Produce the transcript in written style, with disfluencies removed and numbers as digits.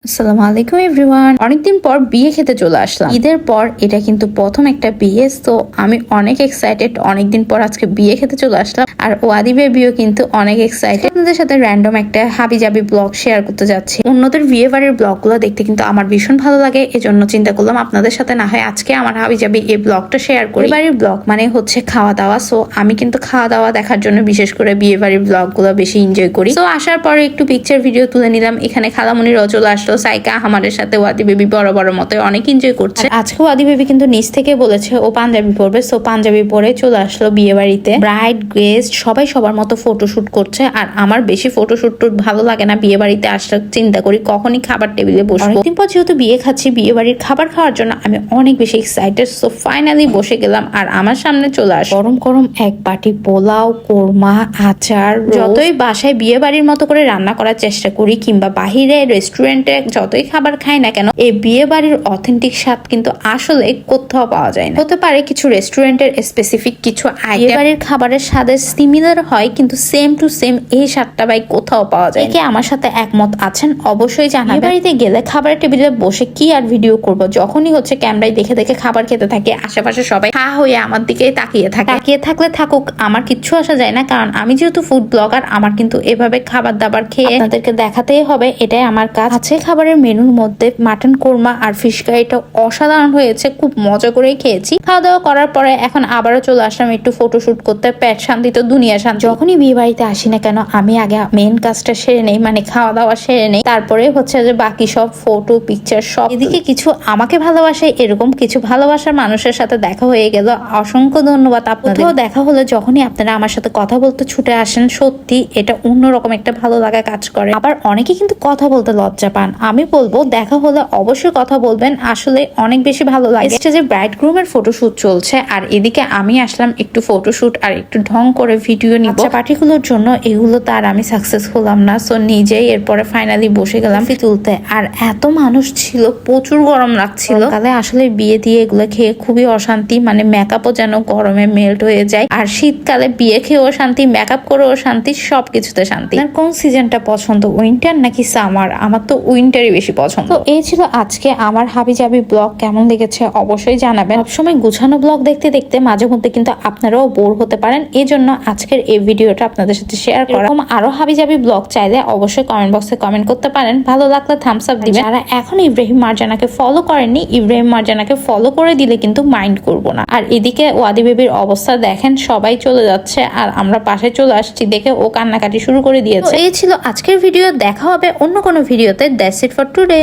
আসসালামু আলাইকুম এভরিওয়ান। অনেকদিন পর বিয়ে খেতে চলে আসলাম। ঈদের পর এটা কিন্তু প্রথম একটা বিয়ে, তো আমি অনেক এক্সাইটেড। অনেকদিন পর আজকে বিয়ে খেতে চলে আসলাম, আর ওয়াদি বেবিও কিন্তু অনেক এক্সাইটেড। আপনাদের সাথে র্যান্ডম একটা হাবিজাবি ব্লগ শেয়ার করতে যাচ্ছি। অন্যদের বিয়ে বাড়ির ব্লগগুলো দেখতে কিন্তু আমার ভীষণ ভালো লাগে, এজন্য চিন্তা করলাম আপনাদের সাথে না হয় আজকে আমার হাবিজাবি এই ব্লগটা শেয়ার করি। বিয়ে বাড়ির ব্লগ মানে হচ্ছে খাওয়া দাওয়া, সো আমি কিন্তু খাওয়া দাওয়া দেখার জন্য বিশেষ করে বিয়ে বাড়ির ব্লগগুলো বেশি এনজয় করি। তো আসার পরে একটু পিকচার ভিডিও তুলে নিলাম। এখানে খালামুনিরাও চলে আসলো, সাইকা আমাদের সাথে ওয়াদি বেবি বড় বড় মতো অনেক এনজয় করছে। আজকে ওয়াদি বেবি কিন্তু নিচ থেকে বলেছে ও পাঞ্জাবি পরবে, সো পাঞ্জাবি পরে চলে আসলো বিয়ে বাড়িতে। ব্রাইড গেস্ট সবাই সবার মতো ফটোশুট করছে, আর আমার বেশি ফটোশুট ভালো লাগে না। বিয়ে বাড়িতে আসলে চিন্তা করি কখনই খাবার টেবিলে বসবো। অনেকদিন পর যেহেতু বিয়ে খাচ্ছি, বিয়ে বাড়ির খাবার খাওয়ার জন্য আমি অনেক বেশি এক্সাইটেড। সো ফাইনালি বসে গেলাম, আর আমার সামনে চলে আসে গরম গরম এক বাটি পোলাও, কোরমা, আচার। যতই বাসায় বিয়ে বাড়ির মতো করে রান্না করার চেষ্টা করি কিংবা বাহিরে রেস্টুরেন্টে যতই খাবার খাই না কেন, এই বিয়ে বাড়ির অথেন্টিক স্বাদ কিন্তু আসলে কোথাও পাওয়া যায় না। হতে পারে কিছু রেস্টুরেন্টের স্পেসিফিক কিছু বিয়ে বাড়ির খাবারের স্বাদের সিমিলার হয়, কিন্তু সেম টু সেম এই স্বাদটা ভাই কোথাও পাওয়া যায় না। আমার সাথে একমত আছেন অবশ্যই জানাবেন। বিয়ে বাড়িতে গেলে খাবারের টেবিলে বসে কি আর ভিডিও করব, যখনই হচ্ছে ক্যামেরায় দেখে দেখে খাবার খেতে থাকে, আশেপাশে সবাই হা হয়ে আমার দিকেই তাকিয়ে থাকে। তাকিয়ে থাকলে থাকুক, আমার কিচ্ছু আসা যায় না, কারণ আমি যেহেতু ফুড ব্লগার, আমার কিন্তু এভাবে খাবার দাবার খেয়ে আপনাদেরকে দেখাতেই হবে, এটাই আমার কাজ। আছে খাবারের মেনুর মধ্যে মাটন কোরমা আর ফিশ কারিটা অসাধারণ হয়েছে, খুব মজা করেই খেয়েছি। খাওয়া দাওয়া করার পরে এখন আবারও চলে আসলাম একটু ফটোশুট করতে। পেট শান্তি তো দুনিয়া শান্তি। যখনই বিয়ে বাড়িতে আসি না কেন, আমি আগে মেন কাজটা সেরে নেই, মানে খাওয়া দাওয়া সেরে নেই, তারপরে হচ্ছে যে বাকি সব ফটো পিকচার সব। এদিকে কিছু আমাকে ভালোবাসে এরকম কিছু ভালোবাসার মানুষের সাথে দেখা হয়ে গেল, অসংখ্য ধন্যবাদ আপনাদের। দেখা হলে যখনই আপনারা আমার সাথে কথা বলতে ছুটে আসেন, সত্যি এটা অন্যরকম একটা ভালো লাগা কাজ করে। আবার অনেকে কিন্তু কথা বলতে লজ্জা পান, আমি বলবো দেখা হলে অবশ্যই কথা বলবেন, আসলে অনেক বেশি ভালো লাগে। স্টেজে ব্রাইড গ্রুমের ফটোশুট চলছে, আর এদিকে আমি আসলাম একটু ফটোশুট আর একটু ঢং করে ভিডিও নিব। পার্টিগুলোর জন্য এগুলো তার আমি সাকসেস হলাম না, সো নিজেই এরপরে ফাইনালি বসে গেলাম তুলতে। আর এত মানুষ ছিল, প্রচুর গরম লাগছিল। তাহলে আসলে বিয়ে দিয়ে এগুলো খেয়ে খুবই অশান্তি, মানে মেকআপও যেন গরমে মেল্ট হয়ে যায়। আর শীতকালে বিয়ে খেয়েও শান্তি, মেকআপ করেও শান্তি, সবকিছুতে শান্তি। আর কোন সিজনটা পছন্দ, উইন্টার নাকি সামার? আমার তো উইন্টারই বেশি পছন্দ। তো এই ছিল আজকে আমার হাবিজাবি ব্লগ। কেমন লেগেছে অবশ্যই জানাবেন। সবসময় গুছানো ব্লগ দেখতে দেখতে মাঝে মধ্যে কিন্তু আপনারাও বোর হতে পারেন, এই জন্য আজকের এই ভিডিওটা আপনাদের সাথে শেয়ার করা। আরো হাবিজাবি ব্লগ চাইলে অবশ্যই কমেন্ট বক্সে কমেন্ট করতে পারেন, ভালো লাগলে থামস আপ দিবেন। যারা এখন ইব্রাহিম মার্জানাকে ফলো করেননি, ইব্রাহিম মার্জানাকে ফলো করে দিলে কিন্তু মাইন্ড করব না। আর এদিকে ওয়াদি বেবির অবস্থা দেখেন, সবাই চলে যাচ্ছে আর আমরা পাশে চলে আসছি দেখে ও কান্নাকাটি শুরু করে দিয়েছে। এই ছিল আজকের ভিডিও, দেখা হবে অন্য কোনো ভিডিওতে। That's it for today.